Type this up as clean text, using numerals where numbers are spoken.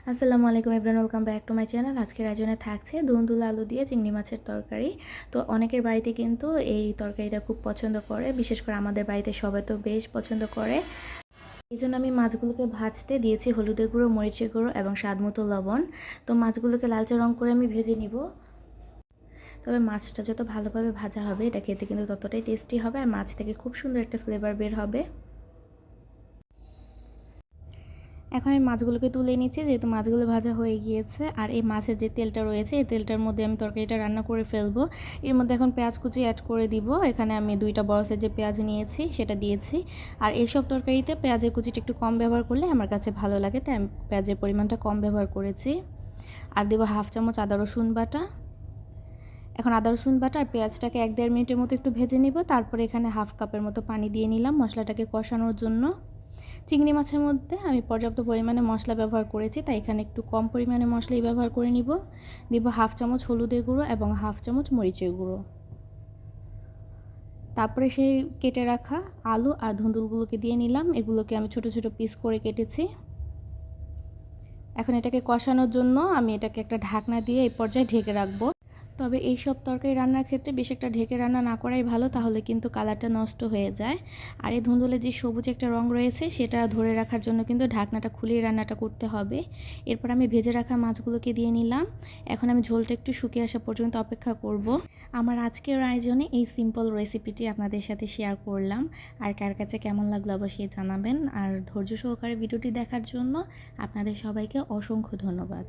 আসসালামু আলাইকুম everyone, welcome back to my channel. আজকের আয়োজনে থাকছে দুন্দুল আলু দিয়ে চিংড়ি মাছের তরকারি। তো অনেকের বাড়িতে কিন্তু এই তরকারিটা খুব পছন্দ করে, বিশেষ করে আমাদের বাড়িতে সবাই তো বেশ পছন্দ করে। এই জন্য আমি মাছগুলোকে ভাজতে দিয়েছি হলুদের গুঁড়ো, মরিচের গুঁড়ো এবং স্বাদমতো লবণ। তো মাছগুলোকে লালচে রং করে আমি ভেজে নিব। তবে মাছটা যত ভালোভাবে ভাজা হবে এটা খেতে কিন্তু ততটাই টেস্টি হবে, আর মাছ থেকে খুব সুন্দর একটা ফ্লেভার বের হবে। এখন এই মাছগুলোকে তুলে নিচ্ছি, যেহেতু মাছগুলো ভাজা হয়ে গিয়েছে। আর এই মাছের যে তেলটা রয়েছে এই তেলটার মধ্যে আমি তরকারিটা রান্না করে ফেলবো। এর মধ্যে এখন পেঁয়াজ কুচি অ্যাড করে দিব। এখানে আমি 2টা বড় সাইজের পেঁয়াজ নিয়েছি, সেটা দিয়েছি। আর এইসব তরকারিতে পেঁয়াজের কুচিটা একটু কম ব্যবহার করলে আমার কাছে ভালো লাগে, তাই আমি পেঁয়াজের পরিমাণটা কম ব্যবহার করেছি। আর দেবো 1/2 চামচ আদা রসুন বাটা। এখন আদা রসুন বাটা আর পেঁয়াজটাকে 1-1.5 মিনিটের মতো একটু ভেজে নিব। তারপরে এখানে 1/2 কাপের মতো পানি দিয়ে নিলাম মশলাটাকে কষানোর জন্য। চিংড়ি মাছের মধ্যে আমি পর্যাপ্ত পরিমাণে মশলা ব্যবহার করেছি, তাই এখানে একটু কম পরিমাণে মশলাই ব্যবহার করে নিব। দিব 1/2 চামচ হলুদের গুঁড়ো এবং 1/2 চামচ মরিচের গুঁড়ো। তারপরে সেই কেটে রাখা আলু আর ধুন্দুলগুলোকে দিয়ে নিলাম। এগুলোকে আমি ছোট ছোট পিস করে কেটেছি। এখন এটাকে কষানোর জন্য আমি এটাকে একটা ঢাকনা দিয়ে এই পর্যায়ে ঢেকে রাখবো। তবে এই সব তরকারি রান্নার ক্ষেত্রে বেশি একটা ঢেকে রান্না না করাই ভালো, তাহলে কিন্তু কালারটা নষ্ট হয়ে যায়। আর এই ধুন্দুলের যে সবুজ একটা রং রয়েছে সেটা ধরে রাখার জন্য কিন্তু ঢাকনাটা খুলিয়ে রান্নাটা করতে হবে। এরপর আমি ভেজে রাখা মাছগুলোকে দিয়ে নিলাম। এখন আমি ঝোলটা একটু শুকিয়ে আসা পর্যন্ত অপেক্ষা করব। আমার আজকের আয়োজনে এই সিম্পল রেসিপিটি আপনাদের সাথে শেয়ার করলাম। আর কার কাছে কেমন লাগলো অবশ্যই জানাবেন। আর ধৈর্য সহকারে ভিডিওটি দেখার জন্য আপনাদের সবাইকে অসংখ্য ধন্যবাদ।